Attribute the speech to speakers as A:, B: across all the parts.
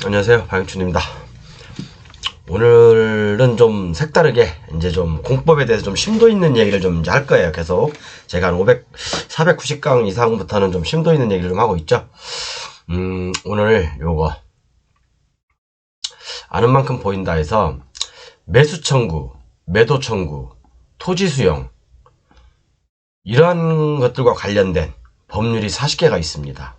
A: 안녕하세요, 박영춘입니다. 오늘은 좀 색다르게 이제 좀 공법에 대해서 좀 심도 있는 얘기를 좀 이제 할 거예요. 계속 제가 한 490강 이상부터는 좀 심도 있는 얘기를 좀 하고 있죠. 오늘 요거 아는 만큼 보인다 해서 매수 청구, 매도 청구, 토지 수용 이런 것들과 관련된 법률이 40개가 있습니다.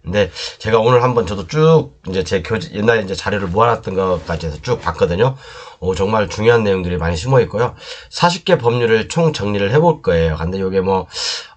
A: 근데 제가 오늘 한번 저도 쭉 이제 제 옛날에 이제 자료를 모아놨던 것까지 해서 쭉 봤거든요. 정말 중요한 내용들이 많이 심어 있고요. 40개 법률을 총 정리를 해볼 거예요. 근데 요게 뭐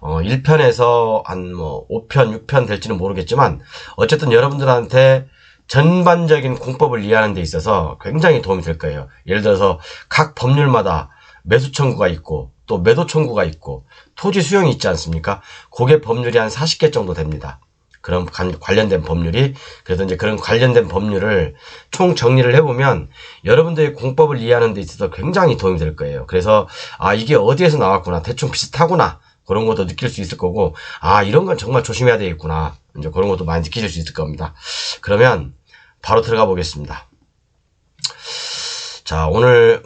A: 1편에서 한 뭐 5편, 6편 될지는 모르겠지만 어쨌든 여러분들한테 전반적인 공법을 이해하는 데 있어서 굉장히 도움이 될 거예요. 예를 들어서 각 법률마다 매수 청구가 있고 또 매도 청구가 있고 토지 수용이 있지 않습니까? 그게 법률이 한 40개 정도 됩니다. 그런 관련된 법률이. 그래서 이제 그런 관련된 법률을 총 정리를 해보면 여러분들의 공법을 이해하는 데 있어서 굉장히 도움이 될 거예요. 그래서 이게 어디에서 나왔구나, 대충 비슷하구나, 그런 것도 느낄 수 있을 거고, 이런 건 정말 조심해야 되겠구나, 이제 그런 것도 많이 느끼실 수 있을 겁니다. 그러면 바로 들어가 보겠습니다. 자, 오늘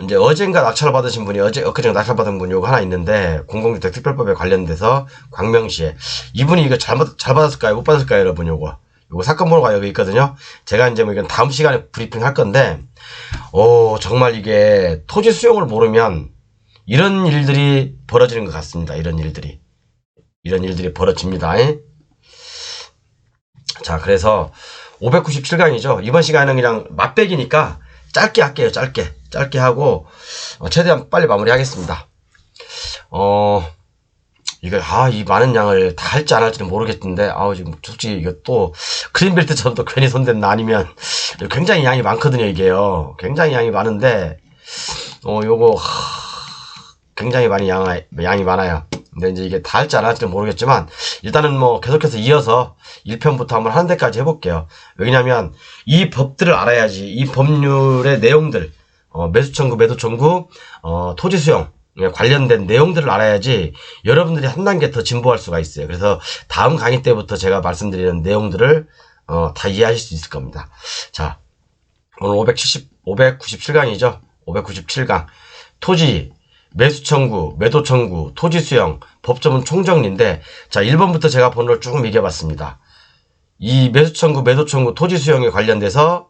A: 이제 어젠가 낙찰을 받으신 분이 엊그제 낙찰 받은 분이 요거 하나 있는데, 공공주택 특별법에 관련돼서 광명시에 이분이 이거 잘 받았을까요, 못 받았을까요, 여러분? 요거 사건 번호가 여기 있거든요. 제가 이제 뭐 이건 다음 시간에 브리핑 할 건데, 정말 이게 토지 수용을 모르면 이런 일들이 벌어지는 것 같습니다. 이런 일들이 벌어집니다. 자, 그래서 597강이죠. 이번 시간은 그냥 맛배기니까 짧게 할게요. 짧게 하고 최대한 빨리 마무리하겠습니다. 이거 이 많은 양을 다 할지 안 할지는 모르겠는데, 지금 솔직히 이거 또 그린벨트처럼 또 괜히 손댔나, 아니면 굉장히 양이 많거든요. 이게요, 굉장히 양이 많은데 요거 굉장히 많이 양이 많아요. 근데 이제 이게 다 할지 안 할지는 모르겠지만, 일단은 뭐 계속해서 이어서 1편부터 한번 하는 데까지 해볼게요. 왜냐면 이 법들을 알아야지, 이 법률의 내용들, 매수 청구, 매도 청구, 토지 수용 관련된 내용들을 알아야지 여러분들이 한 단계 더 진보할 수가 있어요. 그래서 다음 강의 때부터 제가 말씀드리는 내용들을 다 이해하실 수 있을 겁니다. 자, 오늘 597강이죠. 597강 토지 매수 청구, 매도 청구, 토지 수용, 법조문 총정리인데, 자, 1번부터 제가 번호를 쭉 매겨봤습니다. 이 매수 청구, 매도 청구, 토지 수용에 관련돼서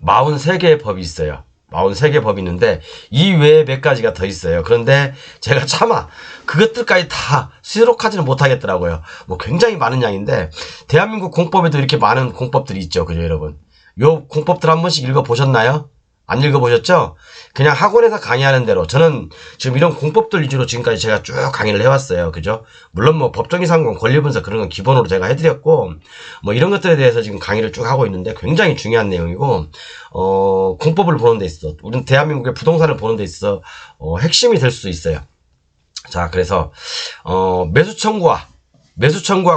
A: 43개의 법이 있어요. 43개 법이 있는데 이 외에 몇 가지가 더 있어요. 그런데 제가 차마 그것들까지 다 수록하지는 못하겠더라고요. 뭐 굉장히 많은 양인데, 대한민국 공법에도 이렇게 많은 공법들이 있죠. 그죠, 여러분? 요 공법들 한 번씩 읽어보셨나요? 안 읽어보셨죠? 그냥 학원에서 강의하는 대로, 저는 지금 이런 공법들 위주로 지금까지 제가 쭉 강의를 해왔어요. 그죠? 물론 뭐 법정이상공, 권리분석 그런 건 기본으로 제가 해드렸고, 뭐 이런 것들에 대해서 지금 강의를 쭉 하고 있는데 굉장히 중요한 내용이고, 공법을 보는 데 있어, 우리는 대한민국의 부동산을 보는 데 있어 핵심이 될 수 있어요. 자, 그래서 매수 청구와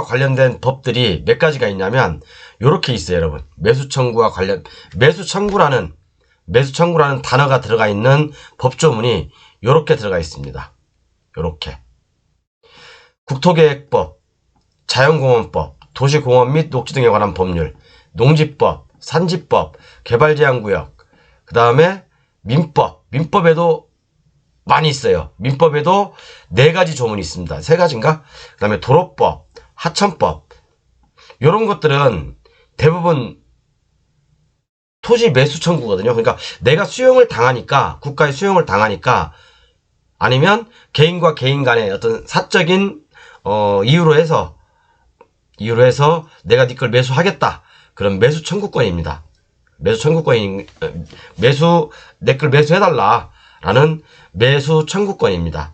A: 관련된 법들이 몇 가지가 있냐면 요렇게 있어요, 여러분. 매수 청구라는 단어가 들어가 있는 법조문이 요렇게 들어가 있습니다. 요렇게. 국토계획법, 자연공원법, 도시공원 및 녹지 등에 관한 법률, 농지법, 산지법, 개발제한구역, 그 다음에 민법에도 많이 있어요. 민법에도 4가지 조문이 있습니다. 3가지인가? 그 다음에 도로법, 하천법, 요런 것들은 대부분 토지 매수 청구거든요. 그러니까 내가 수용을 당하니까, 국가의 수용을 당하니까, 아니면 개인과 개인 간의 어떤 사적인 이유로 해서 내가 네 걸 매수하겠다, 그런 매수 청구권입니다. 내 걸 매수해달라 라는 매수 청구권입니다.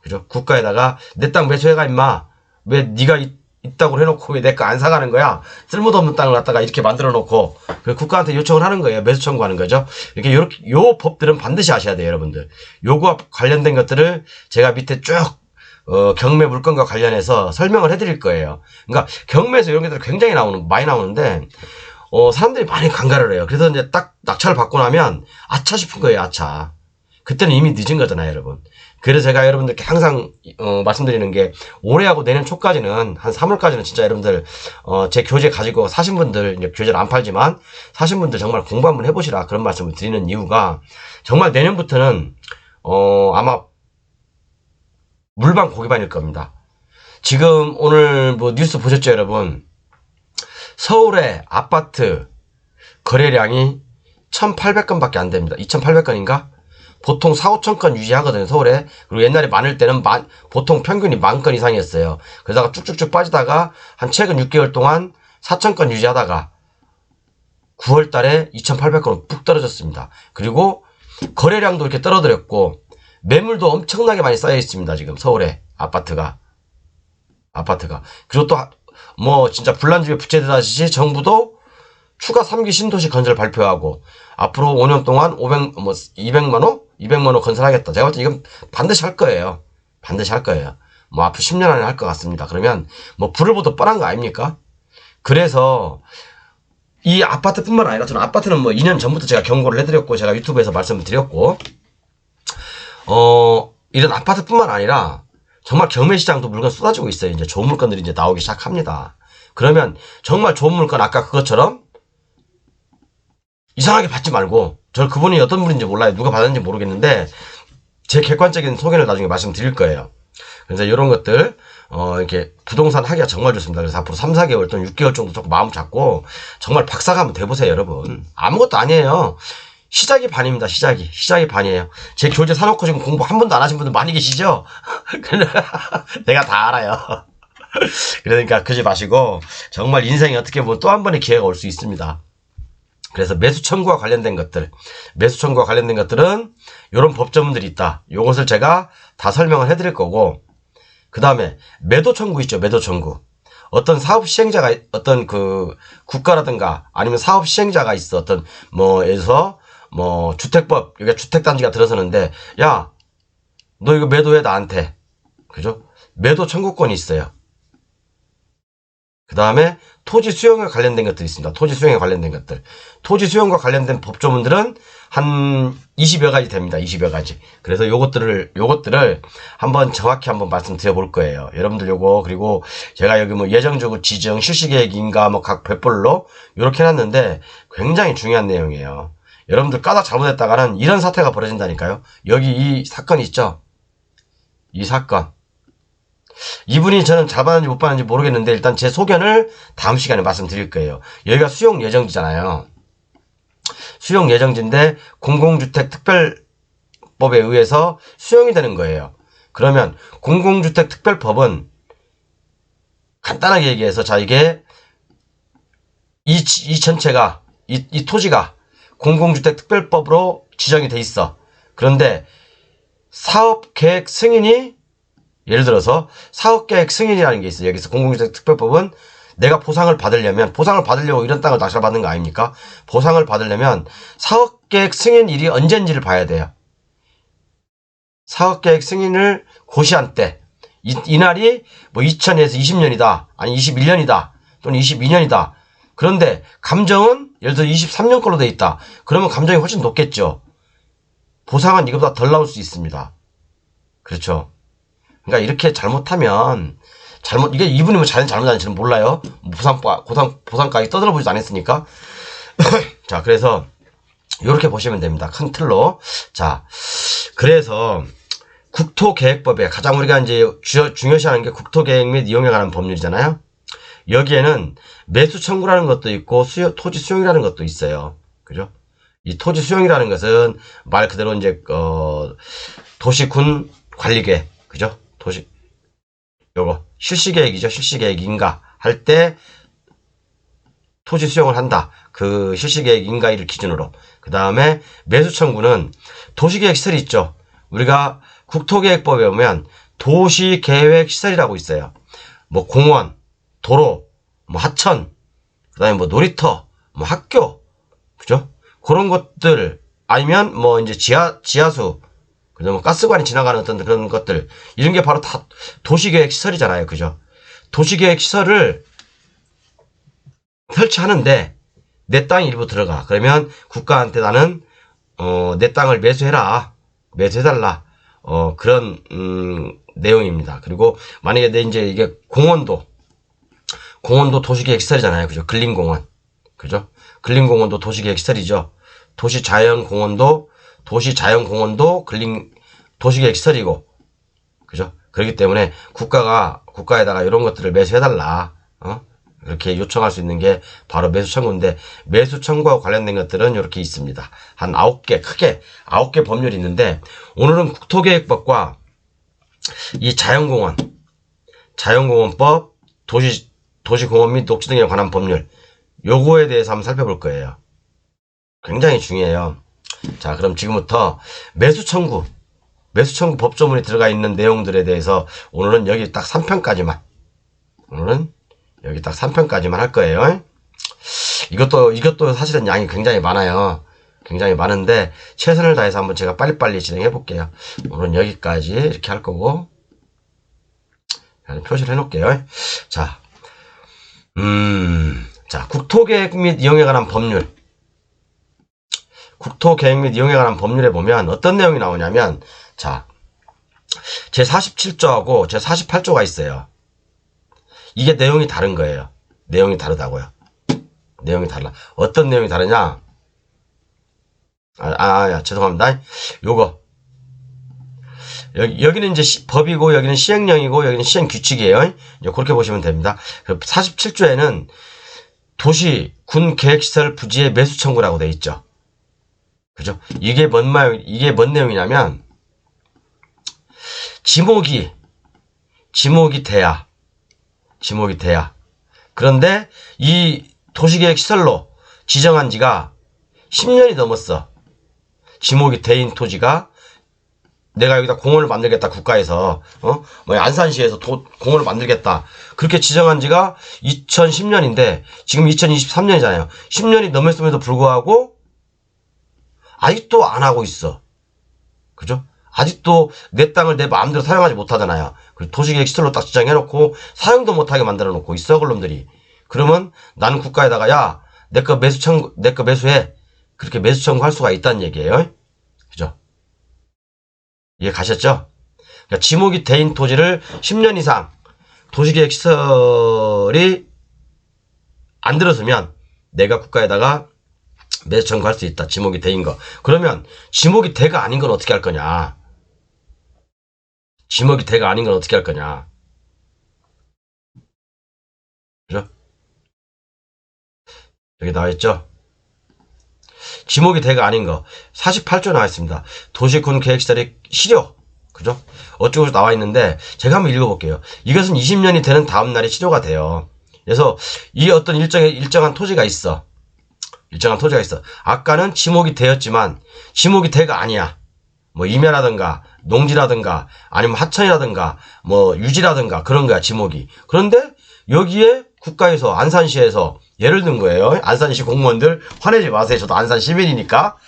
A: 그죠? 국가에다가 내 땅 매수해가 임마, 왜 네가 있다고 해놓고 왜 내 거 안 사가는 거야? 쓸모도 없는 땅을 갖다가 이렇게 만들어 놓고, 국가한테 요청을 하는 거예요. 매수 청구하는 거죠. 이렇게 요 법들은 반드시 아셔야 돼요, 여러분들. 요거와 관련된 것들을 제가 밑에 쭉 경매 물건과 관련해서 설명을 해드릴 거예요. 그러니까 경매에서 이런 것들 굉장히 많이 나오는데 사람들이 많이 간과를 해요. 그래서 이제 딱 낙찰을 받고 나면 아차 싶은 거예요. 아차. 그때는 이미 늦은 거잖아요, 여러분. 그래서 제가 여러분들께 항상 말씀드리는 게 올해하고 내년 초까지는 한 3월까지는 진짜 여러분들 제 교재 가지고 사신 분들, 이제 교재를 안 팔지만 사신 분들 정말 공부 한번 해보시라 그런 말씀을 드리는 이유가 정말 내년부터는 아마 물반 고기반일 겁니다. 지금 오늘 뭐 뉴스 보셨죠 여러분? 서울의 아파트 거래량이 1,800건밖에 안 됩니다. 2,800건인가? 보통 4, 5천 건 유지하거든요, 서울에. 그리고 옛날에 많을 때는 보통 평균이 10,000건 이상이었어요. 그러다가 쭉쭉쭉 빠지다가 한 최근 6개월 동안 4천 건 유지하다가 9월 달에 2,800건으로 푹 떨어졌습니다. 그리고 거래량도 이렇게 떨어뜨렸고 매물도 엄청나게 많이 쌓여 있습니다, 지금 서울에 아파트가. 그리고 또 뭐 진짜 불난집에 부채듯이 정부도 추가 3기 신도시 건설 발표하고 앞으로 5년 동안 200만 호 건설하겠다. 제가 볼 때 이건 반드시 할 거예요. 뭐 앞으로 10년 안에 할 것 같습니다. 그러면 뭐 불을 보듯 뻔한 거 아닙니까? 그래서 이 아파트뿐만 아니라 저는 아파트는 뭐 2년 전부터 제가 경고를 해드렸고 제가 유튜브에서 말씀을 드렸고 이런 아파트뿐만 아니라 정말 경매시장도 물건 쏟아지고 있어요. 이제 좋은 물건들이 이제 나오기 시작합니다. 그러면 정말 좋은 물건 아까 그것처럼 이상하게 받지 말고 저 그분이 어떤 분인지 몰라요. 누가 받았는지 모르겠는데 제 객관적인 소견을 나중에 말씀드릴 거예요. 그래서 이런 것들 이렇게 부동산 하기가 정말 좋습니다. 그래서 앞으로 3, 4개월 또는 6개월 정도 조금 마음 잡고 정말 박사가 한번 돼보세요 여러분. 아무것도 아니에요. 시작이 반입니다. 시작이 반이에요. 제 교재 사놓고 지금 공부 한 번도 안 하신 분들 많이 계시죠? 내가 다 알아요. 그러니까 그러지 마시고 정말 인생에 어떻게 보면 또 한 번의 기회가 올 수 있습니다. 그래서 매수 청구와 관련된 것들은 이런 법조문들이 있다. 이것을 제가 다 설명을 해드릴 거고 그 다음에 매도 청구 있죠. 매도 청구. 어떤 사업 시행자가 어떤 그 국가라든가 아니면 사업 시행자가 있어. 어떤 뭐에서 뭐 주택법 여기 주택단지가 들어서는데 야 너 이거 매도해 나한테. 그죠? 매도 청구권이 있어요. 그 다음에 토지 수용과 관련된 것들이 있습니다. 토지 수용에 관련된 것들. 토지 수용과 관련된 법조문들은 한 20여 가지 됩니다. 20여 가지. 그래서 요것들을 한번 정확히 한번 말씀드려 볼 거예요. 여러분들 요거, 그리고 제가 여기 뭐 예정주구 지정, 실시계획인가 뭐 각 벽별로 요렇게 해놨는데 굉장히 중요한 내용이에요. 여러분들 까닥 잘못했다가는 이런 사태가 벌어진다니까요. 여기 이 사건 있죠? 이 사건. 이분이 저는 잘 받았는지 못 받았는지 모르겠는데 일단 제 소견을 다음 시간에 말씀드릴 거예요. 여기가 수용 예정지잖아요. 수용 예정지인데 공공주택 특별법에 의해서 수용이 되는 거예요. 그러면 공공주택 특별법은 간단하게 얘기해서 자 이게 이 전체가 이 토지가 공공주택 특별법으로 지정이 돼 있어. 그런데 사업계획 승인이 예를 들어서 사업계획 승인이라는 게 있어요. 여기서 공공주택 특별법은 내가 보상을 받으려고 이런 땅을 낙찰받는 거 아닙니까? 보상을 받으려면 사업계획 승인일이 언젠지를 봐야 돼요. 사업계획 승인을 고시한 때 이날이 뭐 2000에서 20년이다 아니 21년이다 또는 22년이다. 그런데 감정은 예를 들어 23년 걸로 돼 있다. 그러면 감정이 훨씬 높겠죠. 보상은 이것보다 덜 나올 수 있습니다. 그렇죠. 그러니까 이렇게 잘못하면 이게 이분이 뭐 잘못하는지는 몰라요. 보상까지 떠들어보지도 않았으니까. 자, 그래서 이렇게 보시면 됩니다. 큰 틀로. 자, 그래서 국토계획법에 가장 우리가 이제 중요시하는 게 국토계획 및 이용에 관한 법률이잖아요. 여기에는 매수 청구라는 것도 있고 토지 수용이라는 것도 있어요. 그죠? 이 토지 수용이라는 것은 말 그대로 이제 도시군 관리계획, 그죠? 요거 실시계획이죠. 실시계획인가 할 때 토지 수용을 한다. 그 실시계획인가를 기준으로. 그 다음에 매수 청구는 도시계획 시설이 있죠. 우리가 국토계획법에 보면 도시계획 시설이라고 있어요. 뭐 공원, 도로, 뭐 하천, 그 다음에 뭐 놀이터, 뭐 학교, 그죠? 그런 것들 아니면 뭐 이제 지하수, 그다음에 가스관이 지나가는 어떤 그런 것들 이런 게 바로 다 도시계획 시설이잖아요. 그죠? 도시계획 시설을 설치하는데 내 땅이 일부 들어가. 그러면 국가한테 나는 내 땅을 매수해달라. 그런 내용입니다. 그리고 만약에 내 이제 이게 공원도 도시계획 시설이잖아요. 그죠? 근린공원. 그죠? 근린공원도 도시계획 시설이죠. 도시자연공원도 도시계획 시설이고. 그죠? 그렇기 때문에 국가에다가 이런 것들을 매수해달라. 이렇게 요청할 수 있는 게 바로 매수 청구인데, 매수 청구와 관련된 것들은 이렇게 있습니다. 한 9개, 크게 9개 법률이 있는데, 오늘은 국토계획법과 이 자연공원법, 도시공원 및 녹지 등에 관한 법률, 요거에 대해서 한번 살펴볼 거예요. 굉장히 중요해요. 자, 그럼 지금부터 매수 청구 법조문이 들어가 있는 내용들에 대해서 오늘은 여기 딱 3편까지만 할 거예요. 이것도 사실은 양이 굉장히 많아요. 굉장히 많은데 최선을 다해서 한번 제가 빨리빨리 진행해 볼게요. 오늘은 여기까지 이렇게 할 거고, 표시를 해 놓을게요. 자, 국토계획 및 이용에 관한 법률. 국토계획 및 이용에 관한 법률에 보면 어떤 내용이 나오냐면, 자, 제47조하고 제48조가 있어요. 이게 내용이 다른 거예요. 내용이 다르다고요. 내용이 달라. 어떤 내용이 다르냐? 죄송합니다. 요거. 여기는 이제 법이고, 여기는 시행령이고, 여기는 시행규칙이에요. 그렇게 보시면 됩니다. 47조에는 도시, 군 계획시설 부지의 매수 청구라고 되어 있죠. 그죠? 이게 뭔 내용이냐면, 지목이 돼야. 그런데 이 도시계획 시설로 지정한 지가 10년이 넘었어. 지목이 대인 토지가, 내가 여기다 공원을 만들겠다, 국가에서, 안산시에서 공원을 만들겠다. 그렇게 지정한 지가 2010년인데, 지금 2023년이잖아요. 10년이 넘었음에도 불구하고, 아직도 안 하고 있어. 그죠? 아직도 내 땅을 내 마음대로 사용하지 못하잖아요. 도시계획 시설로 딱 지정해놓고 사용도 못하게 만들어놓고 있어, 그놈들이. 그러면 나는 국가에다가, 야, 내 거 매수해. 그렇게 매수 청구할 수가 있다는 얘기예요. 그죠? 이해 가셨죠? 그러니까 지목이 대인 토지를 10년 이상 도시계획 시설이 안 들어서면 내가 국가에다가 매수 청구할 수 있다. 지목이 대인 거. 그러면 지목이 대가 아닌 건 어떻게 할 거냐? 지목이 대가 아닌 건 어떻게 할 거냐? 그죠? 여기 나와 있죠? 지목이 대가 아닌 거. 48조 나와 있습니다. 도시군 계획시설의 실효. 그죠? 어쩌고 나와 있는데, 제가 한번 읽어볼게요. 이것은 20년이 되는 다음 날에 실효가 돼요. 그래서 이 어떤 일정한 토지가 있어. 아까는 지목이 되었지만, 지목이 대가 아니야. 뭐 임야라든가 농지라든가 아니면 하천이라든가 뭐 유지라든가 그런 거야, 지목이. 그런데 여기에 국가에서, 안산시에서 예를 든 거예요. 안산시 공무원들 화내지 마세요. 저도 안산 시민이니까.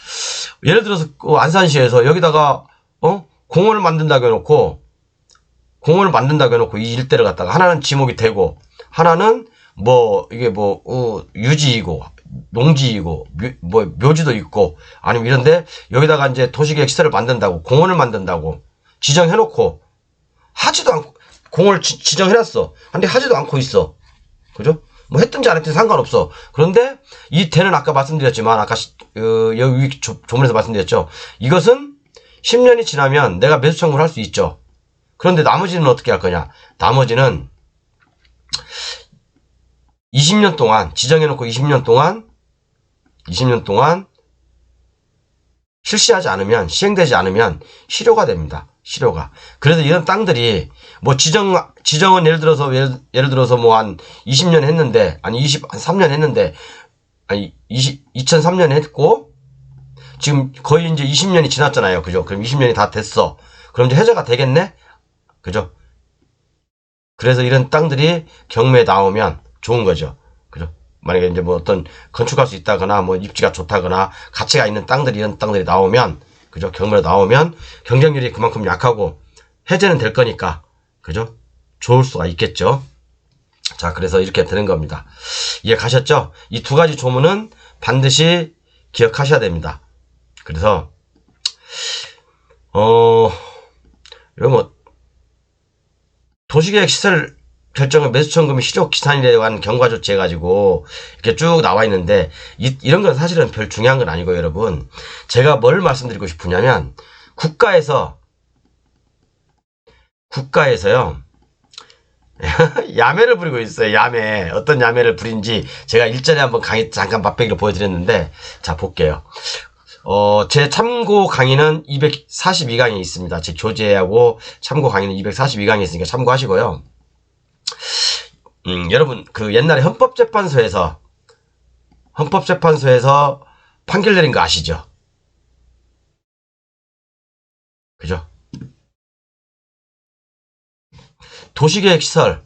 A: 예를 들어서 안산시에서 여기다가 공원을 만든다고 해놓고 이 일대를 갖다가 하나는 지목이 되고 하나는 유지이고 농지이고 묘지도 있고 아니면 이런데 여기다가 이제 도시계획 시설을 만든다고, 공원을 만든다고 지정해놓고 하지도 않고, 공원을 지정해놨어. 근데 하지도 않고 있어. 그죠? 뭐 했든지 안 했든지 상관없어. 그런데 이 대는 아까 말씀드렸지만, 여기 조문에서 말씀드렸죠. 이것은 10년이 지나면 내가 매수 청구를 할 수 있죠. 그런데 나머지는 어떻게 할 거냐? 나머지는 20년 동안 지정해놓고 20년 동안 시행되지 않으면 실효가 됩니다. 실효가. 그래서 이런 땅들이 뭐 지정은 예를 들어서 뭐 한 20년 했는데, 아니 23년 했는데, 아니 2003년에 했고 지금 거의 이제 20년이 지났잖아요. 그죠? 그럼 20년이 다 됐어. 그럼 이제 해제가 되겠네? 그죠? 그래서 이런 땅들이 경매에 나오면 좋은 거죠. 그죠? 만약에 이제 뭐 어떤 건축할 수 있다거나 뭐 입지가 좋다거나 가치가 있는 땅들이, 이런 땅들이 나오면, 그죠? 경매로 나오면 경쟁률이 그만큼 약하고 해제는 될 거니까, 그죠? 좋을 수가 있겠죠. 자, 그래서 이렇게 되는 겁니다. 이해 가셨죠? 이 두 가지 조문은 반드시 기억하셔야 됩니다. 그래서 이거 뭐 도시계획 시설 결정은 매수천금이 실효 기산일에 관한 경과 조치 해가지고 이렇게 쭉 나와 있는데 이런 건 사실은 별 중요한 건 아니고 여러분, 제가 뭘 말씀드리고 싶으냐면 국가에서요 야매를 부리고 있어요. 야매. 어떤 야매를 부린지 제가 일전에 한번 강의 잠깐 맛배기로 보여드렸는데, 자 볼게요. 제 참고 강의는 242강이 있습니다. 제 교재하고 참고 강의는 242강이 있으니까 참고하시고요. 여러분, 그 옛날에 헌법재판소에서 판결 내린 거 아시죠? 그죠? 도시계획시설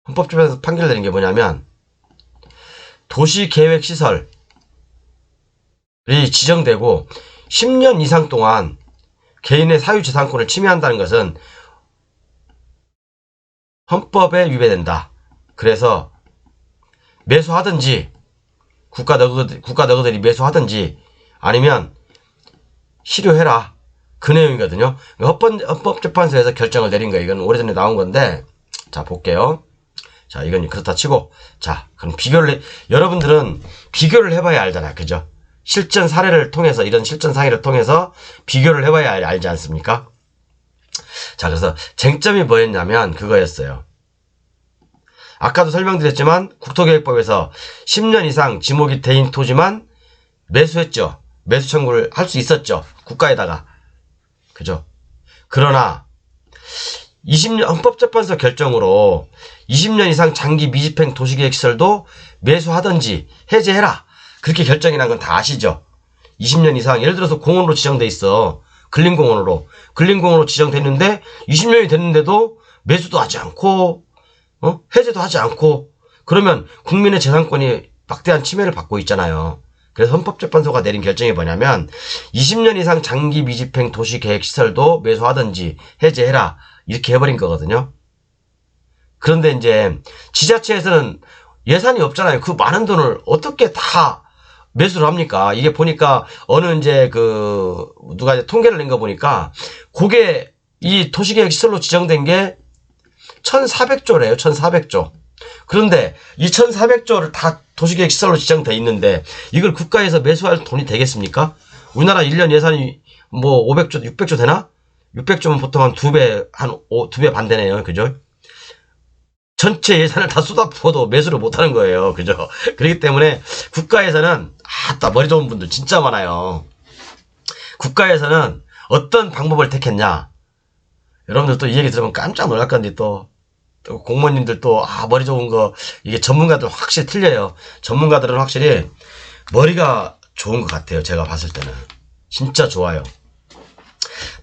A: 헌법재판소에서 판결 내린 게 뭐냐면, 도시계획시설이 지정되고 10년 이상 동안 개인의 사유재산권을 침해한다는 것은 헌법에 위배된다. 그래서 매수하든지 국가 너그들이 매수하든지 아니면 실효해라, 그 내용이거든요. 헌법재판소에서 결정을 내린 거예요. 이건 오래전에 나온 건데, 자 볼게요. 자 이건 그렇다 치고, 자 그럼 여러분들은 비교를 해봐야 알잖아요. 그죠? 실전 사례를 통해서, 이런 실전 사례를 통해서 비교를 해봐야 알지 않습니까? 자, 그래서 쟁점이 뭐였냐면 그거였어요. 아까도 설명드렸지만 국토계획법에서 10년 이상 지목이 대인 토지만 매수했죠. 매수 청구를 할 수 있었죠. 국가에다가. 그죠? 그러나 헌법재판소 결정으로 20년 이상 장기 미집행 도시계획시설도 매수하든지 해제해라, 그렇게 결정이 난 건 다 아시죠? 20년 이상, 예를 들어서 공원으로 지정돼 있어. 근린공원으로 지정됐는데 20년이 됐는데도 매수도 하지 않고 해제도 하지 않고, 그러면 국민의 재산권이 막대한 침해를 받고 있잖아요. 그래서 헌법재판소가 내린 결정이 뭐냐면 20년 이상 장기 미집행 도시계획시설도 매수하든지 해제해라, 이렇게 해버린 거거든요. 그런데 이제 지자체에서는 예산이 없잖아요. 그 많은 돈을 어떻게 다 매수를 합니까? 이게 보니까 어느 이제 누가 이제 통계를 낸 거 보니까 그게 이 도시계획 시설로 지정된 게 1,400조래요. 1,400조. 그런데 이 1,400조를 다 도시계획 시설로 지정돼 있는데 이걸 국가에서 매수할 돈이 되겠습니까? 우리나라 1년 예산이 뭐 500조, 600조 되나? 600조면 보통 한 2배 반 되네요. 그죠? 전체 예산을 다 쏟아부어도 매수를 못하는 거예요. 그죠? 그렇기 때문에 국가에서는, 아따 머리 좋은 분들 진짜 많아요. 국가에서는 어떤 방법을 택했냐? 여러분들 또 이 얘기 들으면 깜짝 놀랄 건데, 또 공무원님들 또 머리 좋은 거, 이게 전문가들 확실히 틀려요. 전문가들은 확실히 머리가 좋은 것 같아요. 제가 봤을 때는 진짜 좋아요.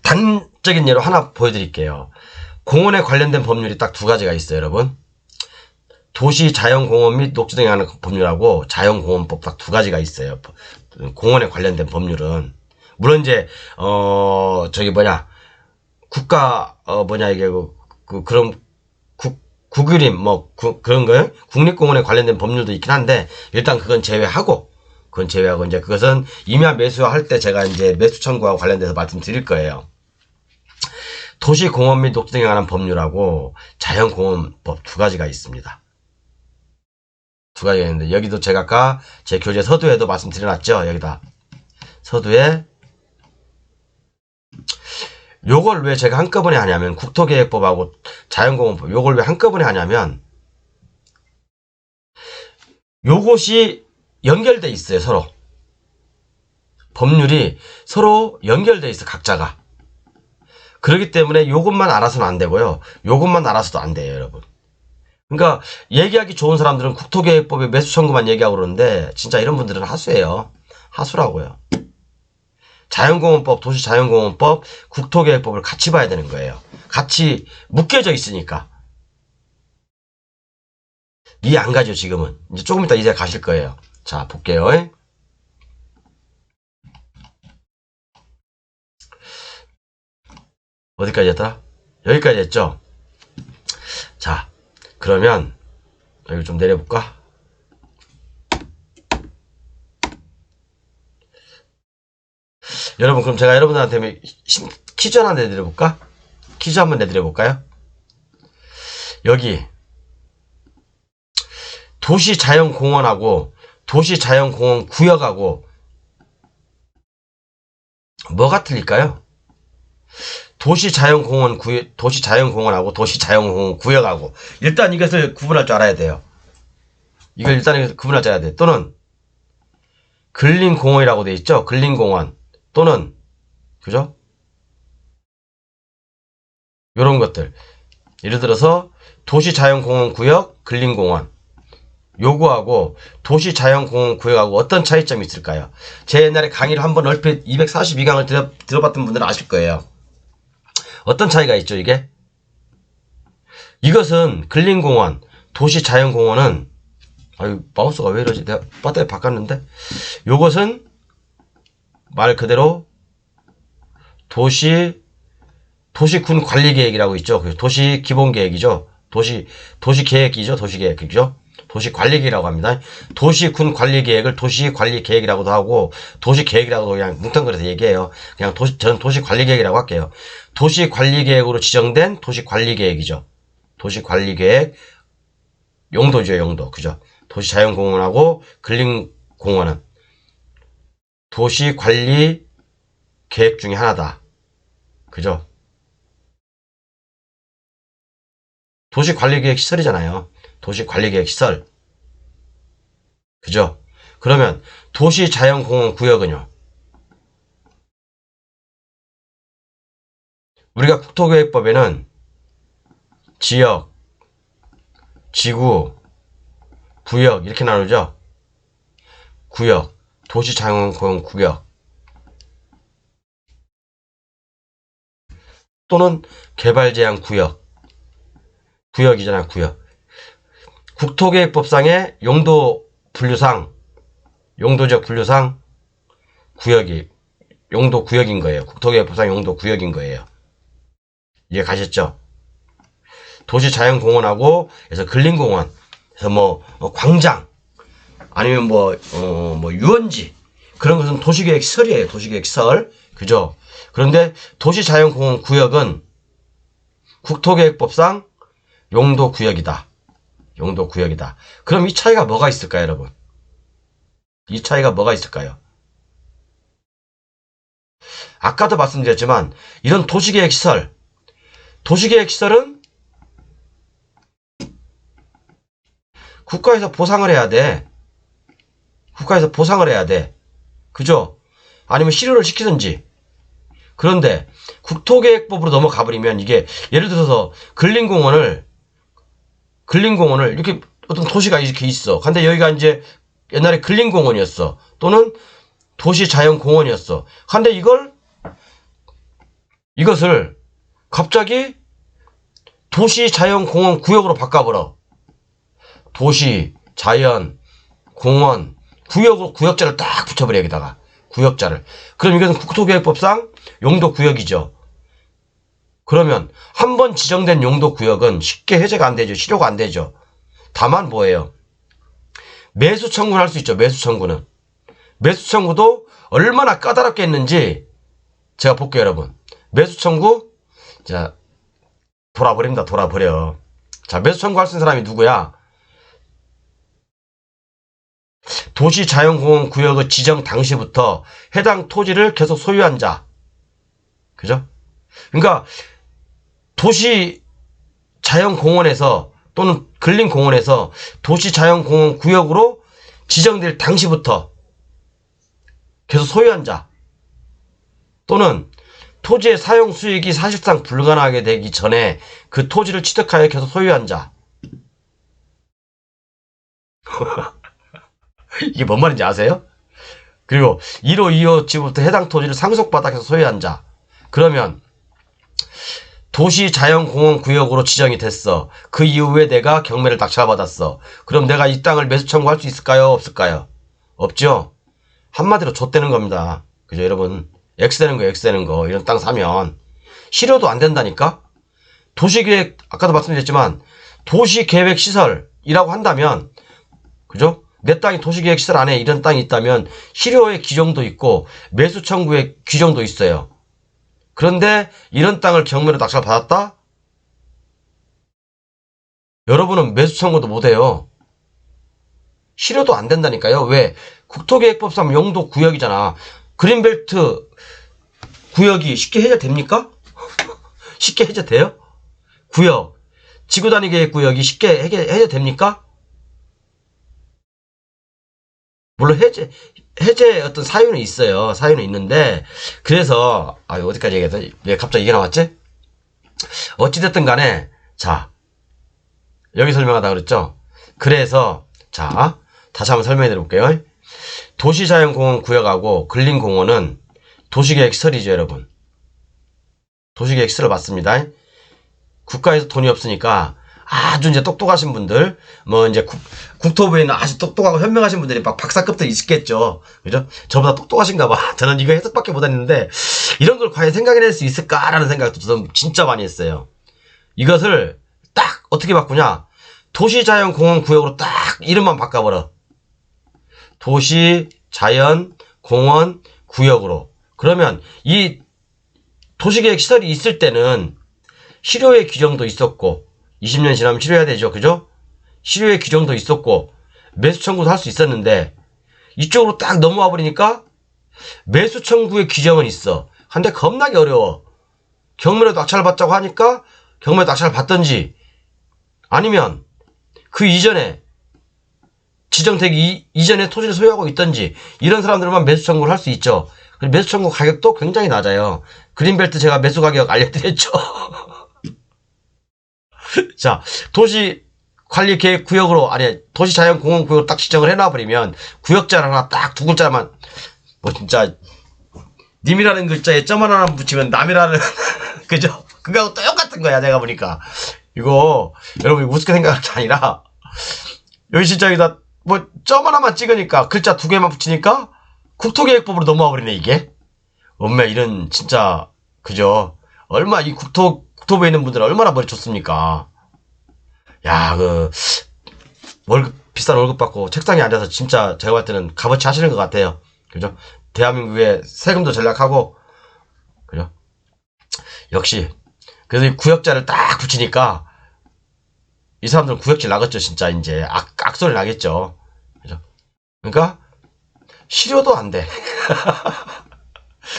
A: 단적인 예로 하나 보여드릴게요. 공원에 관련된 법률이 딱 두 가지가 있어요, 여러분. 도시자연공원 및 녹지 등에 관한 법률하고 자연공원법 딱 두 가지가 있어요. 공원에 관련된 법률은. 물론 이제 국가 이게 그런 국유림 그런 거요. 국립공원에 관련된 법률도 있긴 한데 일단 그건 제외하고 이제 그것은 임야 매수할 때 제가 이제 매수 청구하고 관련돼서 말씀드릴 거예요. 도시공원 및 녹지 등에 관한 법률하고 자연공원법 두 가지가 있습니다. 두 가지가 있는데, 여기도 제가 아까 제 교재 서두에도 말씀드려놨죠. 여기다 서두에 요걸 왜 제가 한꺼번에 하냐면, 국토계획법하고 자연공원법 요걸 왜 한꺼번에 하냐면 요것이 연결돼 있어요. 서로 법률이 서로 연결돼 있어, 각자가. 그렇기 때문에 요것만 알아서는 안 되고요, 요것만 알아서도 안 돼요, 여러분. 그러니까 얘기하기 좋은 사람들은 국토계획법에 매수 청구만 얘기하고 그러는데 진짜 이런 분들은 하수예요. 하수라고요. 자연공원법, 도시자연공원법, 국토계획법을 같이 봐야 되는 거예요. 같이 묶여져 있으니까. 이해 안 가죠, 지금은. 이제 조금 이따 이제 가실 거예요. 자, 볼게요. 어디까지 했더라? 여기까지 했죠? 자, 그러면 여기 좀 내려볼까? 여러분, 그럼 제가 여러분들한테 퀴즈 하나 내드려볼까? 퀴즈 한번 내드려볼까요? 여기 도시자연공원하고 도시자연공원 구역하고 뭐가 틀릴까요? 도시자연공원하고 도시자연공원 구역하고 일단 이것을 구분할 줄 알아야 돼요. 이걸 일단 구분할 줄 알아야 돼. 또는 근린공원이라고 돼 있죠. 근린공원 또는 그죠? 요런 것들 예를 들어서 도시자연공원 구역 근린공원 요거하고 도시자연공원 구역하고 어떤 차이점이 있을까요? 제 옛날에 강의를 한번 얼핏 242강을 들어봤던 분들은 아실 거예요. 어떤 차이가 있죠 이게? 이것은 근린공원 도시자연공원은 아유 마우스가 왜 이러지? 내가 배터리 바꿨는데 요것은 말 그대로 도시군 관리계획이라고 있죠. 도시 기본계획이죠. 도시계획이죠. 도시계획이죠. 도시관리계획이라고 합니다. 도시군 관리계획을 도시관리계획이라고도 하고 도시계획이라고도 그냥 뭉텅그려서 얘기해요. 그냥 저는 도시관리계획이라고 할게요. 도시관리계획으로 지정된 도시관리계획이죠. 도시관리계획 용도죠. 용도. 그죠? 도시자연공원하고 근린공원은 도시관리계획 중에 하나다. 그죠? 도시관리계획 시설이잖아요. 도시관리계획 시설. 그죠? 그러면 도시자연공원 구역은요. 우리가 국토계획법에는 지역, 지구, 구역 이렇게 나누죠. 구역, 도시자연공원 구역 또는 개발제한 구역. 구역이잖아, 구역. 국토계획법상의 용도 분류상, 용도적 분류상 구역이, 용도 구역인 거예요. 국토계획법상 용도 구역인 거예요. 이해 가셨죠? 도시자연공원하고, 그래서 근린공원, 그래서 광장, 아니면 유원지, 그런 것은 도시계획 시설이에요. 도시계획 시설. 그죠? 그런데 도시자연공원 구역은 국토계획법상 용도구역이다. 용도구역이다. 그럼 이 차이가 뭐가 있을까요, 여러분? 이 차이가 뭐가 있을까요? 아까도 말씀드렸지만 이런 도시계획시설, 도시계획시설은 국가에서 보상을 해야 돼. 국가에서 보상을 해야 돼. 그죠? 아니면 실효를 시키든지. 그런데 국토계획법으로 넘어가 버리면 이게 예를 들어서 근린공원을 이렇게 어떤 도시가 이렇게 있어. 근데 여기가 이제 옛날에 근린공원이었어. 또는 도시자연공원이었어. 근데 이것을 갑자기 도시자연공원 구역으로 바꿔버려. 도시자연공원 구역자를 딱 붙여버려 여기다가. 구역자를. 그럼 이것은 국토계획법상 용도구역이죠. 그러면 한 번 지정된 용도구역은 쉽게 해제가 안 되죠. 실효가 안 되죠. 다만 뭐예요? 매수 청구를 할 수 있죠. 매수 청구는. 매수 청구도 얼마나 까다롭게 했는지 제가 볼게요, 여러분. 매수 청구, 자, 돌아버립니다. 돌아버려. 자, 매수 청구할 수 있는 사람이 누구야? 도시자연공원 구역의 지정 당시부터 해당 토지를 계속 소유한 자. 그죠? 그러니까 도시자연공원에서 또는 근린공원에서 도시자연공원 구역으로 지정될 당시부터 계속 소유한 자 또는 토지의 사용 수익이 사실상 불가능하게 되기 전에 그 토지를 취득하여 계속 소유한 자. 이게 뭔 말인지 아세요? 그리고 1호, 2호 지부터 해당 토지를 상속받아 계속 소유한 자. 그러면 도시자연공원 구역으로 지정이 됐어. 그 이후에 내가 경매를 낙찰받았어. 그럼 내가 이 땅을 매수 청구할 수 있을까요? 없을까요? 없죠? 한마디로 좆되는 겁니다. 그죠, 여러분? X되는 거, X되는 거. 이런 땅 사면. 실효도 안 된다니까? 도시계획, 아까도 말씀드렸지만, 도시계획시설이라고 한다면, 그죠? 내 땅이 도시계획시설 안에 이런 땅이 있다면, 실효의 규정도 있고, 매수 청구의 규정도 있어요. 그런데 이런 땅을 경매로 낙찰 받았다? 여러분은 매수 청구도 못해요. 실효도 안 된다니까요. 왜? 국토계획법상 용도 구역이잖아. 그린벨트 구역이 쉽게 해제됩니까? 쉽게 해제돼요? 구역. 지구단위계획구역이 쉽게 해제됩니까? 물론 해제 어떤 사유는 있어요. 사유는 있는데, 그래서, 어디까지 얘기했더니, 왜 갑자기 이게 나왔지? 어찌됐든 간에, 자, 여기 설명하다 그랬죠? 그래서, 자, 다시 한번 설명해 드려볼게요. 도시자연공원 구역하고 근린공원은 도시계획 시설이죠, 여러분. 도시계획 시설을 맞습니다. 국가에서 돈이 없으니까 아주 이제 똑똑하신 분들, 뭐 이제 국토부에 있는 아주 똑똑하고 현명하신 분들이 막 박사급들이 있겠죠. 그죠? 저보다 똑똑하신가 봐. 저는 이거 해석밖에 못했는데, 이런 걸 과연 생각해낼 수 있을까라는 생각도 저는 진짜 많이 했어요. 이것을 딱 어떻게 바꾸냐? 도시자연공원 구역으로 딱 이름만 바꿔버려. 도시자연공원 구역으로. 그러면 이 도시계획 시설이 있을 때는 실효의 규정도 있었고, 20년 지나면 실효해야 되죠. 그죠? 실효의 규정도 있었고, 매수 청구도 할 수 있었는데, 이쪽으로 딱 넘어와 버리니까, 매수 청구의 규정은 있어. 근데 겁나게 어려워. 경매로 낙찰 받자고 하니까, 경매 낙찰 받던지, 아니면, 그 이전에, 지정되기 이전에 토지를 소유하고 있던지, 이런 사람들만 매수 청구를 할 수 있죠. 매수 청구 가격도 굉장히 낮아요. 그린벨트 제가 매수 가격 알려드렸죠. 자, 도시관리계획구역으로, 아니, 도시자연공원구역으로 딱 지정을 해놔버리면, 구역자 하나 딱 두 글자만, 뭐 진짜, 님이라는 글자에 점 하나만 붙이면 남이라는, 그죠? 그거하고 똑같은 거야, 내가 보니까. 이거, 여러분, 우습게 생각할 게 아니라, 여기 진짜 여기다, 뭐, 점 하나만 찍으니까, 글자 두 개만 붙이니까, 국토계획법으로 넘어와 버리네, 이게. 엄매, 이런, 진짜, 그죠? 이 국토부에 있는 분들은 얼마나 머리 좋습니까? 야, 비싼 월급 받고 책상에 앉아서 진짜 제가 볼 때는 값어치 하시는 것 같아요. 그죠? 대한민국에 세금도 절약하고, 그죠? 역시. 그래서 이 구역자를 딱 붙이니까, 이 사람들은 구역질 나겠죠, 진짜, 이제. 악소리 나겠죠. 그죠? 그러니까, 실효도 안 돼.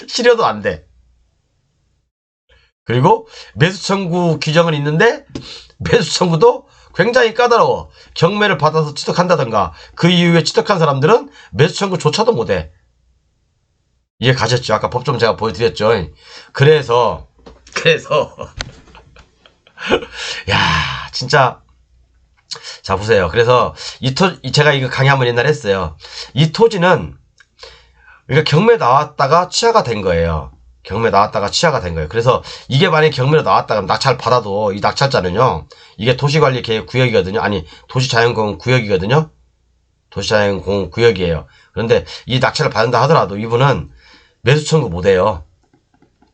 A: 실효도 안 돼. 그리고 매수 청구 규정은 있는데 매수 청구도 굉장히 까다로워. 경매를 받아서 취득한다던가 그 이후에 취득한 사람들은 매수 청구조차도 못해. 이해 가셨죠? 아까 법좀 제가 보여드렸죠. 그래서 야 진짜 자 보세요. 그래서 제가 이거 강의 한번 옛날에 했어요. 이 토지는 그러니까 경매 나왔다가 취하가 된 거예요. 경매 나왔다가 취하가 된 거예요. 그래서 이게 만약에 경매로 나왔다가 낙찰 받아도 이 낙찰자는요. 이게 도시관리계획구역이거든요. 아니 도시자연공원 구역이거든요. 도시자연공원 구역이에요. 그런데 이 낙찰을 받는다 하더라도 이분은 매수 청구 못해요.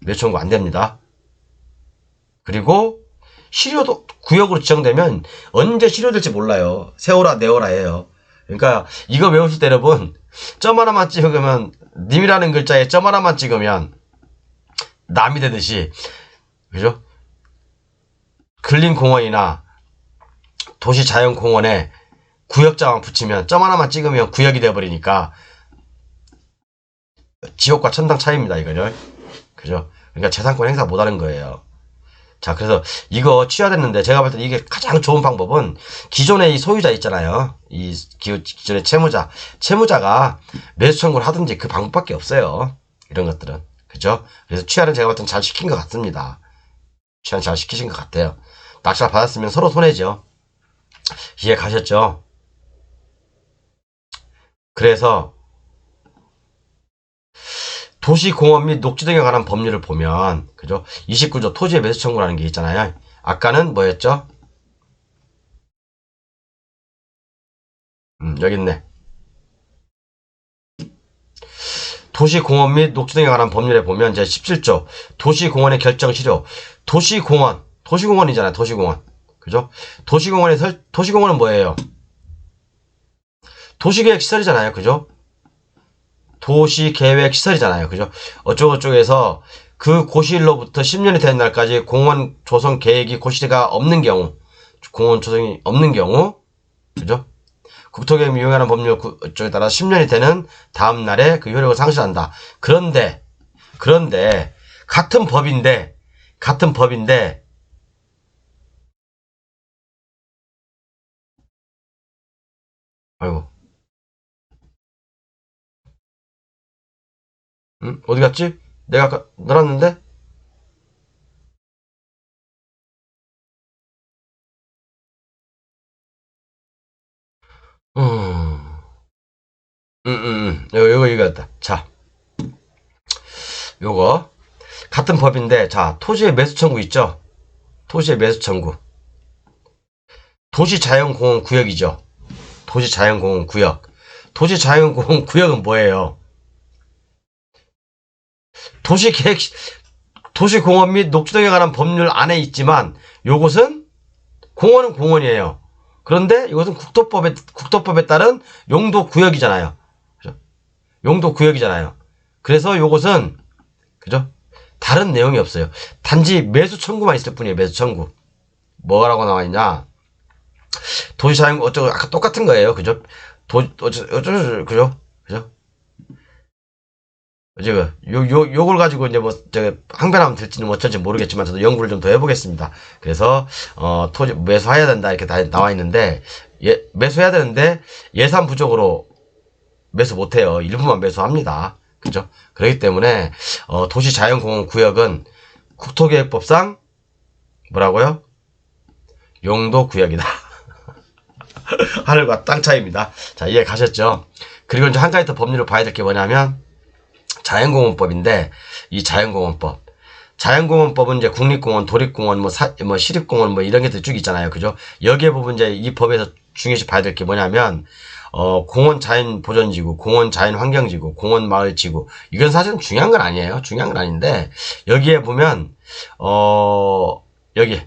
A: 매수 청구 안 됩니다. 그리고 실효도 구역으로 지정되면 언제 실효될지 몰라요. 세워라 내워라 해요. 그러니까 이거 외우실 때 여러분 점 하나만 찍으면 님이라는 글자에 점 하나만 찍으면 남이 되듯이 그죠? 근린공원이나 도시자연공원에 구역자만 붙이면 점 하나만 찍으면 구역이 되어버리니까 지옥과 천당 차이입니다. 이거죠. 그죠? 그러니까 재산권 행사 못하는 거예요. 자, 그래서 이거 취하됐는데 제가 볼 때 이게 가장 좋은 방법은 기존의 이 소유자 있잖아요. 이 기존의 채무자가 매수 청구를 하든지 그 방법밖에 없어요. 이런 것들은. 그죠? 그래서 취하는 제가 볼 땐 잘 시킨 것 같습니다. 취하는 잘 시키신 것 같아요. 낙찰 받았으면 서로 손해죠. 이해 가셨죠? 그래서 도시공원 및 녹지 등에 관한 법률을 보면 그죠? 29조 토지의 매수 청구라는 게 있잖아요. 아까는 뭐였죠? 여기 있네. 도시공원 및 녹지 등에 관한 법률에 보면 이제 17조 도시공원의 결정 실효. 도시공원이잖아요. 도시공원. 그죠? 도시공원은 뭐예요? 도시계획 시설이잖아요. 그죠? 도시계획 시설이잖아요. 그죠? 어쩌고저쩌고해서 그 고시일로부터 10년이 되는 날까지 공원 조성 계획이 고시가 없는 경우, 공원 조성이 없는 경우, 그죠? 국토계획 이용하는 법률 쪽에 따라 10년이 되는 다음 날에 그 효력을 상실한다. 그런데 같은 법인데 아이고, 응? 어디 갔지? 내가 아까 놀았는데? 음, 요거 이거였다. 자, 요거 같은 법인데, 자, 토지의 매수 청구 있죠? 토지의 매수 청구. 도시자연공원구역이죠. 도시자연공원구역. 도시자연공원구역은 뭐예요? 도시계획, 도시공원 및 녹지 등에 관한 법률 안에 있지만 요것은 공원은 공원이에요. 그런데 이것은 국토법에 따른 용도구역이잖아요. 그죠? 용도구역이잖아요. 그래서 요것은 그죠? 다른 내용이 없어요. 단지 매수 청구만 있을 뿐이에요. 매수 청구. 뭐라고 나와 있냐? 도시자연 어쩌고 아까 똑같은 거예요. 그죠? 어쩌고 그죠? 그죠? 제가 요걸 가지고 이제 뭐 제가 항변하면 될지는 어쩔지 모르겠지만 저도 연구를 좀 더 해보겠습니다. 그래서 토지 매수해야 된다 이렇게 다 나와 있는데 매수해야 되는데 예산 부족으로 매수 못해요. 일부만 매수합니다. 그죠? 그렇기 때문에 도시자연공원구역은 국토계획법상 뭐라고요? 용도구역이다. 하늘과 땅 차이입니다. 자, 이해 가셨죠? 그리고 이제 한 가지 더 법률을 봐야 될 게 뭐냐면 자연공원법인데 이 자연공원법은 이제 국립공원, 도립공원, 뭐 시립공원 뭐 이런 게 쭉 있잖아요. 그죠? 여기에 보면 이제 이 법에서 중요시 봐야 될 게 뭐냐면 공원 자연 보전지구, 공원 자연 환경지구, 공원 마을지구 이건 사실은 중요한 건 아니에요. 중요한 건 아닌데 여기에 보면 여기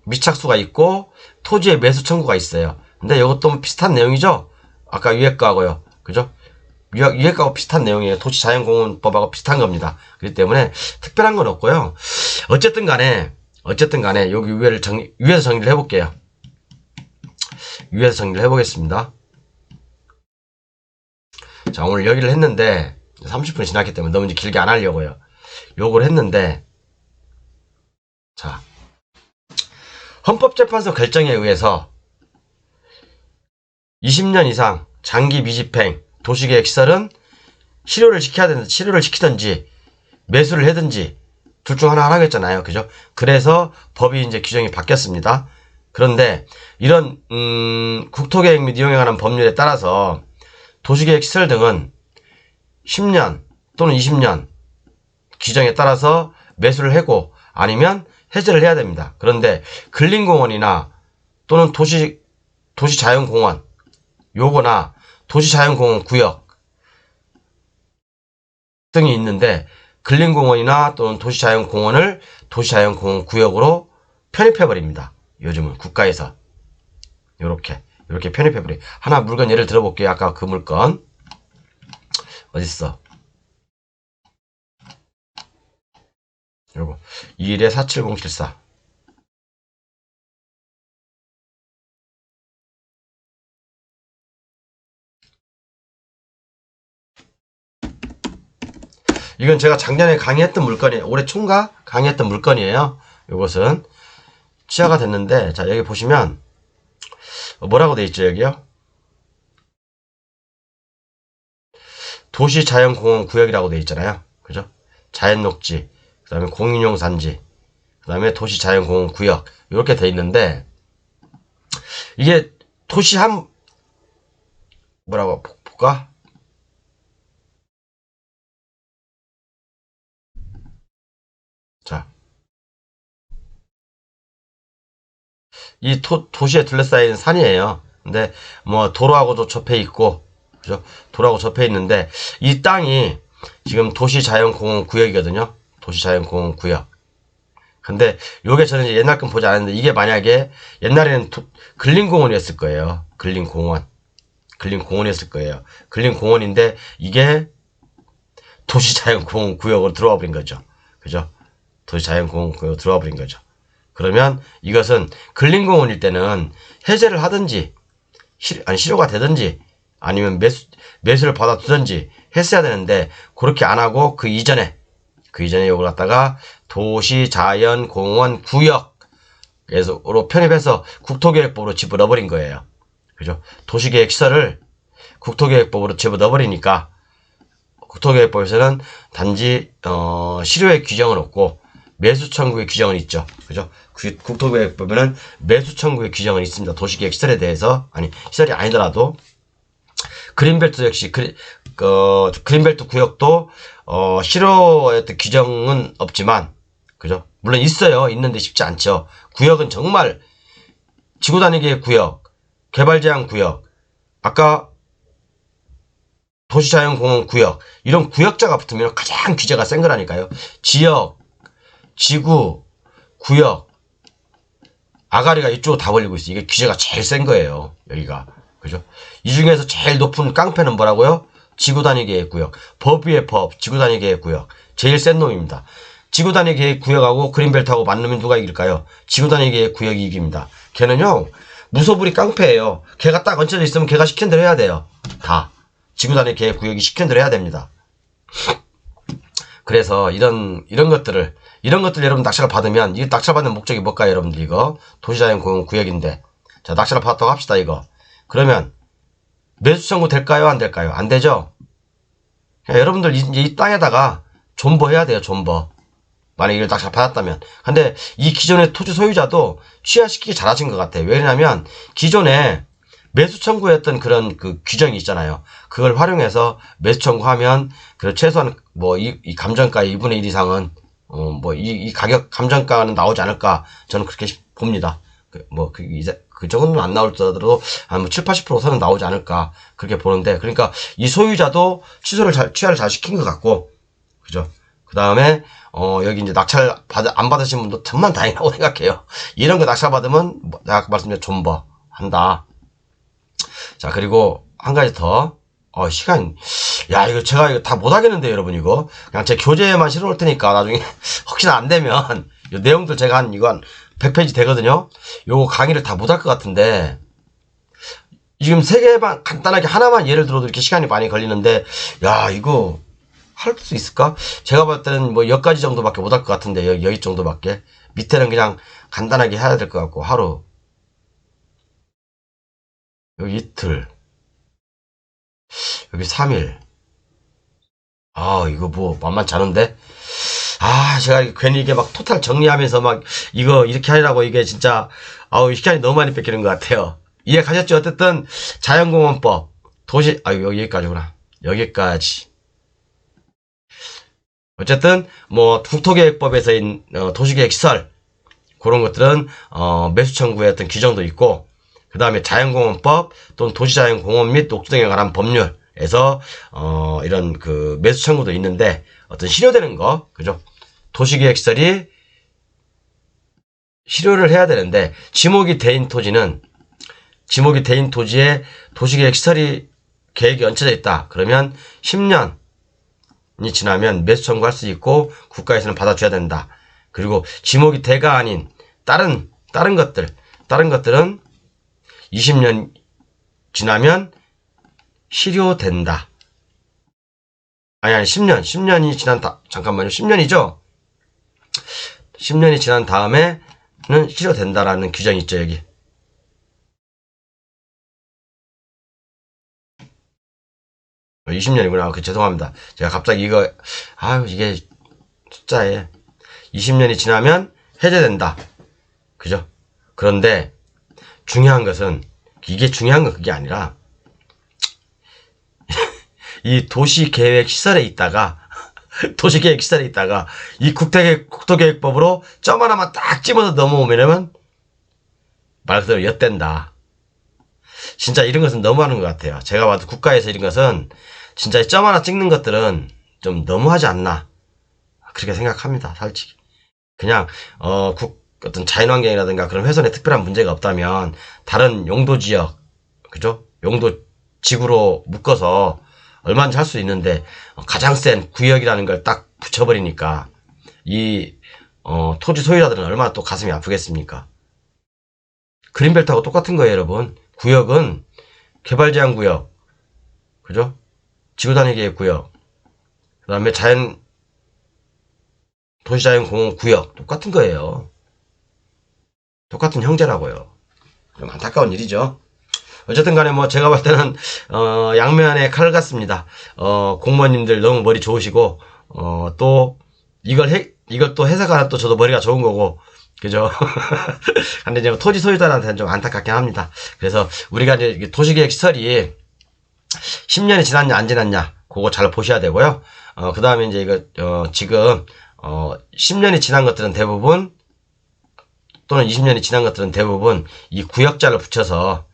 A: 미착수가 있고 토지의 매수 청구가 있어요. 근데 이것도 비슷한 내용이죠. 아까 위에 거하고요. 그죠? 위에 거하고 비슷한 내용이에요. 도시자연공원법하고 비슷한 겁니다. 그렇기 때문에 특별한 건 없고요. 어쨌든 간에 여기 위에서 정리를 해볼게요. 위에서 정리를 해보겠습니다. 자, 오늘 여기를 했는데 30분 지났기 때문에 너무 길게 안 하려고요. 요걸 했는데 자, 헌법재판소 결정에 의해서 20년 이상 장기 미집행 도시계획 시설은 실효를 시키든지 매수를 하든지 둘 중 하나 하라고 했잖아요. 그죠? 그래서 법이 이제 규정이 바뀌었습니다. 그런데 이런 국토계획 및 이용에 관한 법률에 따라서 도시계획 시설 등은 10년 또는 20년 규정에 따라서 매수를 하고 아니면 해제를 해야 됩니다. 그런데 근린공원이나 또는 도시자연공원 요거나 도시자연공원 구역 등이 있는데 근린공원이나 또는 도시자연공원을 도시자연공원 구역으로 편입해버립니다. 요즘은 국가에서 요렇게 편입해버려. 하나 물건 예를 들어볼게요. 아까 그 물건 어딨어? 요거 21에 47074 이건 제가 작년에 강의했던 물건이에요. 올해 총각 강의했던 물건이에요. 요것은 취하가 됐는데 자 여기 보시면 뭐라고 돼 있죠 여기요? 도시자연공원 구역이라고 돼 있잖아요. 그죠? 자연녹지 그 다음에 공인용 산지 그 다음에 도시자연공원 구역 이렇게 돼 있는데 이게 도시 뭐라고 볼까? 자, 이 도시에 둘러싸인 산이에요. 근데 뭐 도로하고도 접해 있고, 그죠? 도로하고 접해 있는데 이 땅이 지금 도시자연공원 구역이거든요. 도시자연공원 구역. 근데 요게 저는 이제 옛날 건 보지 않았는데 이게 만약에 옛날에는 근린공원이었을 거예요. 근린공원이었을 거예요. 근린공원인데 이게 도시자연공원구역으로 들어와 버린 거죠. 그죠? 도시자연공원구역으로 들어와 버린 거죠. 그러면 이것은 근린공원일 때는 해제를 하든지 실효가 되든지 아니면 매수를 받아두든지 했어야 되는데 그렇게 안 하고 그 이전에 이걸 갖다가 도시자연공원구역으로 편입해서 국토계획법으로 집어넣어버린 거예요. 그죠? 도시계획시설을 국토계획법으로 집어넣어버리니까 국토계획법에서는 단지 실효의 규정은 없고 매수 청구의 규정은 있죠. 그죠? 국토계획법에는 매수 청구의 규정은 있습니다. 도시계획 시설에 대해서 시설이 아니더라도 그린벨트 역시 그린벨트 구역도 실효의 규정은 없지만 그죠? 물론 있어요. 있는데 쉽지 않죠. 구역은 정말 지구단위계획 구역, 개발제한 구역, 아까 도시자연공원 구역 이런 구역자가 붙으면 가장 규제가 센 거라니까요. 지역, 지구, 구역, 아가리가 이쪽으로 다 벌리고 있어요. 이게 규제가 제일 센 거예요. 여기가. 그죠? 이 중에서 제일 높은 깡패는 뭐라고요? 지구단위계획구역. 법 위의 법, 지구단위계획구역. 제일 센 놈입니다. 지구단위계획구역하고 그린벨트하고 만나면 누가 이길까요? 지구단위계획구역이 이깁니다. 걔는요, 무소불위 깡패예요. 걔가 딱 얹혀져 있으면 걔가 시킨 대로 해야 돼요. 다. 지구단위계획구역이 시킨 대로 해야 됩니다. 그래서 이런 것들을 여러분 낙찰을 받으면, 이 낙찰 받는 목적이 뭘까요, 여러분들 이거? 도시자연공원구역인데. 자, 낙찰을 받았다고 합시다, 이거. 그러면, 매수 청구 될까요, 안 될까요? 안 되죠? 여러분들 이 땅에다가 존버해야 돼요, 존버. 만약에 이걸 낙찰 받았다면. 근데 이 기존의 토지 소유자도 취하시키기 잘하신 것 같아요. 왜냐면, 기존에 매수 청구했던 그런 그 규정이 있잖아요. 그걸 활용해서 매수 청구하면, 최소한 이 감정가의 2분의 1 이상은 이 가격 감정가는 나오지 않을까 저는 그렇게 봅니다. 그 정도는 안 나올더라도 한 7, 80% 선은 나오지 않을까 그렇게 보는데, 그러니까 이 소유자도 취하를 잘 시킨 것 같고, 그죠? 그 다음에 여기 이제 낙찰 안 받으신 분도 천만 다행이라고 생각해요. 이런 거 낙찰 받으면 아까 말씀드린 존버 한다. 자, 그리고 한 가지 더. 이거 제가 이거 다 못하겠는데, 여러분, 이거. 그냥 제 교재에만 실어놓을 테니까, 나중에, 혹시나 안 되면, 이 내용들 제가 이거 한 100페이지 되거든요? 요거 강의를 다 못할 것 같은데, 지금 3개만, 간단하게 하나만 예를 들어도 이렇게 시간이 많이 걸리는데, 이거, 할 수 있을까? 제가 볼 때는 여기까지 정도밖에 못할 것 같은데, 여기 정도밖에. 밑에는 그냥 간단하게 해야 될 것 같고, 하루. 여기 이틀. 여기 3일. 이거 만만치 않은데? 제가 괜히 이게 막 토탈 정리하면서 이거 이렇게 하려고 이게 진짜, 시간이 너무 많이 뺏기는 것 같아요. 이해 가셨죠? 어쨌든, 자연공원법, 여기까지구나. 여기까지. 어쨌든, 국토계획법에서인, 도시계획시설, 그런 것들은, 매수 청구의 어떤 규정도 있고, 그 다음에 자연공원법 또는 도시자연공원 및 녹지 등에 관한 법률에서 이런 그 매수 청구도 있는데 어떤 실효되는 거, 그죠? 도시계획시설이 실효를 해야 되는데 지목이 대인 토지에 도시계획시설이 계획이 얹혀져 있다. 그러면 10년이 지나면 매수 청구할 수 있고 국가에서는 받아줘야 된다. 그리고 지목이 대가 아닌 다른 것들은 20년 지나면 실효된다. 10년이 잠깐만요. 10년이죠? 10년이 지난 다음에는 실효된다라는 규정이 있죠, 여기. 어, 20년이구나. 죄송합니다. 제가 갑자기 이게 숫자에 20년이 지나면 해제된다. 그죠? 그런데 중요한 건 그게 아니라 이 도시계획 시설에 있다가 이 국토계획법으로 점 하나만 딱 집어서 넘어오면은 말 그대로 엿된다. 진짜 이런 것은 너무하는 것 같아요. 제가 봐도 국가에서 이런 것은 진짜 점 하나 찍는 것들은 좀 너무하지 않나 그렇게 생각합니다. 솔직히 그냥 어떤 자연환경이라든가 그런 훼손에 특별한 문제가 없다면 다른 용도지역, 그죠? 용도 지구로 묶어서 얼마든지 할 수 있는데 가장 센 구역이라는 걸 딱 붙여버리니까 이 토지 소유자들은 얼마나 또 가슴이 아프겠습니까? 그린벨트하고 똑같은 거예요, 여러분. 구역은 개발제한구역, 그죠? 지구단위계획구역, 그 다음에 도시자연공원구역 똑같은 거예요. 똑같은 형제라고요. 좀 안타까운 일이죠. 어쨌든 간에 뭐 제가 볼 때는 양면의 칼 같습니다. 공무원님들 너무 머리 좋으시고 또 이걸 또 해석하나 또 저도 머리가 좋은 거고, 그죠? 근데 이제 토지 소유자한테는 좀 안타깝긴 합니다. 그래서 우리가 이제 도시계획 시설이 10년이 지났냐 안 지났냐 그거 잘 보셔야 되고요. 그 다음에 이제 이거 지금 10년이 지난 것들은 대부분, 또는 20년이 지난 것들은 대부분 이 구역자를 붙여서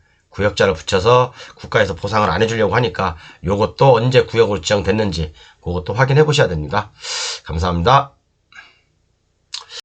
A: 국가에서 보상을 안 해주려고 하니까 요것도 언제 구역으로 지정됐는지 그것도 확인해 보셔야 됩니다. 감사합니다.